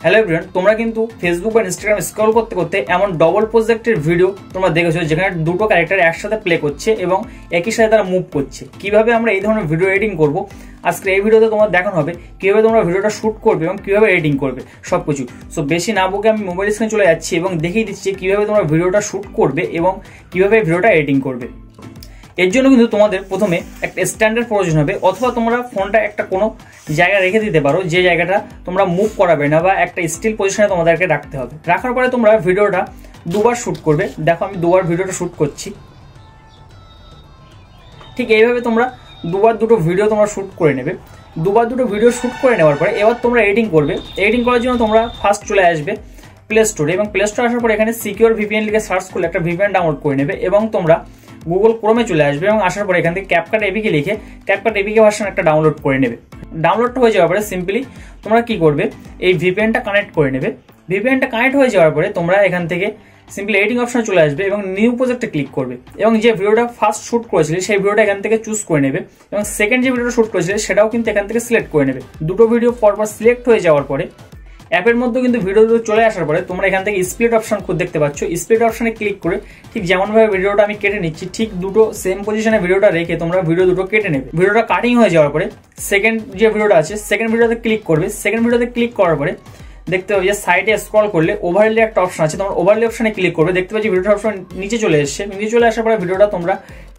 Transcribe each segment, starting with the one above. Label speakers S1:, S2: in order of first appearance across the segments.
S1: Hello everyone, তোমরা কিন্তু Facebook বা ইনস্টাগ্রাম স্ক্রল করতে করতে এমন ডবল প্রজেক্টের ভিডিও তোমরা দেখেছো যেখানে দুটো ক্যারেক্টার একসাথে প্লে করছে এবং একই সাথে তারা মুভ করছে। কিভাবে আমরা এই ধরনের ভিডিও এডিটিং করব, আজকে এই ভিডিওতে তোমার দেখানো হবে কিভাবে তোমরা ভিডিওটা শুট করবে এবং কিভাবে এডিটিং করবে সবকিছু। সো বেশি না বকে আমি মোবাইল স্ক্রিনে চলে যাচ্ছি এবং দেখিয়ে দিচ্ছি কিভাবে তোমরা ভিডিওটা শুট করবে এবং কিভাবে ভিডিওটা এডিটিং করবে। এর জন্য কিন্তু তোমাদের প্রথমে একটা স্ট্যান্ডার্ড প্রয়োজন হবে, অথবা তোমরা ফোনটা একটা কোনো জায়গায় রেখে দিতে পারো যে জায়গাটা তোমরা মুভ করাবে না, বা একটা স্টিল পজিশনে তোমাদেরকে রাখতে হবে। রাখার পরে তোমরা ভিডিওটা দুবার শ্যুট করবে। দেখো আমি দুবার ভিডিওটা শ্যুট করছি। ঠিক এইভাবে তোমরা দুবার দুটো ভিডিও তোমরা শ্যুট করে নেবে। দুবার দুটো ভিডিও শ্যুট করে নেওয়ার পরে এবার তোমরা এডিটিং করবে। এডিটিং করার জন্য তোমরা ফার্স্ট চলে আসবে প্লে স্টোরে, এবং প্লে স্টোরে আসার পরে এখানে সিকিউর ভিপিএন লিখে সার্চ করলে একটা ভিপিএন ডাউনলোড করে নেবে, এবং তোমরা গুগল ক্রোমে চলে আসবে এবং আসার পরে এখান থেকে ক্যাপকাট এপিকে লিখে ক্যাপকাট এপিকে ভার্সন একটা ডাউনলোড করে নেবে। ডাউনলোডটা হয়ে যাওয়ার পরে সিম্পলি তোমরা কি করবে, এই ভিপিএনটা কানেক্ট করে নেবে। ভিপিএনটা কানেক্ট হয়ে যাওয়ার পরে তোমরা এখান থেকে সিম্পলি এডিটিং অপশনে চলে আসবে এবং নিউ প্রজেক্টে ক্লিক করবে, এবং যে ভিডিওটা ফার্স্ট শুট করেছিলে সেই ভিডিওটা এখান থেকে চুজ করে নেবে, এবং সেকেন্ড যে ভিডিওটা শুট করেছিলে সেটাও কিন্তু এখান থেকে সিলেক্ট করে নেবে। দুটো ভিডিও পরপর সিলেক্ট হয়ে যাওয়ার পরে অ্যাপের মধ্যে কিন্তু ভিডিও চলে আসার পরে তোমরা এখান থেকে স্প্লিট অপশন খুব দেখতে পাচ্ছ। স্প্লিট অপশনে ক্লিক করে ঠিক যেমনভাবে ভিডিওটা আমি কেটে নিচ্ছি, ঠিক দুটো সেম পজিশনে ভিডিওটা রেখে তোমরা ভিডিও দুটো কেটে নেবে। ভিডিওটা কাটিং হয়ে যাওয়ার পরে সেকেন্ড যে ভিডিওটা আছে সেকেন্ড ভিডিওতে ক্লিক করবে। সেকেন্ড ভিডিওতে ক্লিক করার পরে দেখতে পাবে যে সাইডে স্ক্রল করলে ওভারলে একটা অপশন আছে, তোমরা ওভারলে অপশনে ক্লিক করবে। দেখতে পাচ্ছি ভিডিওটা অপশন নিচে চলে এসেছে। নিচে চলে আসার পরে ভিডিওটা তোমরা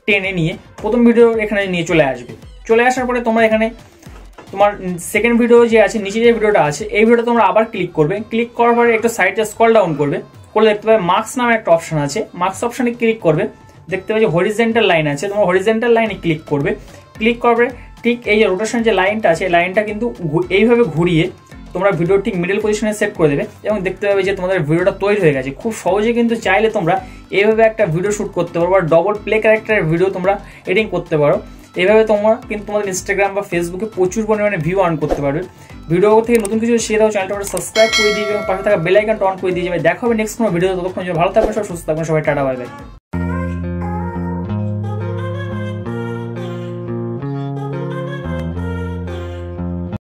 S1: টেনে নিয়ে প্রথম ভিডিও এখানে নিয়ে চলে আসবে। চলে আসার পরে তোমরা এখানে তোমার সেকেন্ড ভিডিও যে আছে, নিচে যে ভিডিওটা আছে এই ভিডিওটা তোমরা আবার ক্লিক করবে। ক্লিক করার পরে একটু সাইডে স্ক্রল ডাউন করবে, করলে দেখতে পাবে মার্কস নামে একটা অপশন আছে। মার্কস অপশনে ক্লিক করবে। দেখতে পাবে যে হরিজেন্টাল লাইন আছে, তোমরা হরিজেন্টাল লাইনে ক্লিক করবে। ক্লিক করবে ঠিক এই যে রোটেশন যে লাইনটা আছে, এই লাইনটা কিন্তু এইভাবে ঘুরিয়ে তোমরা ভিডিও ঠিক মিডল পজিশনে সেট করে দেবে, এবং দেখতে পাবে যে তোমাদের ভিডিওটা তৈরি হয়ে গেছে। খুব সহজে কিন্তু চাইলে তোমরা এইভাবে একটা ভিডিও শুট করতে পারো, বা ডবল প্লে ক্যারেক্টারের ভিডিও তোমরা এডিটিং করতে পারো। এইভাবে তোমরা কিন্তু তোমাদের ইনস্টাগ্রাম বা ফেসবুকে প্রচুর পরিমাণে ভিউ আর্ন করতে পারবে। ভিডিও থেকে নতুন কিছু শিখে দাও, চ্যানেলটা সাবস্ক্রাইব করে দিয়ে এবং পাশে থাকা বেল আইকনটা অন করে দিয়ে যাবে। দেখা হবে নেক্সট কোনো ভিডিও। ততক্ষণ ভালো থাকবেন, সব সুস্থ থাকবেন, সবাই টাটা বাই বাই।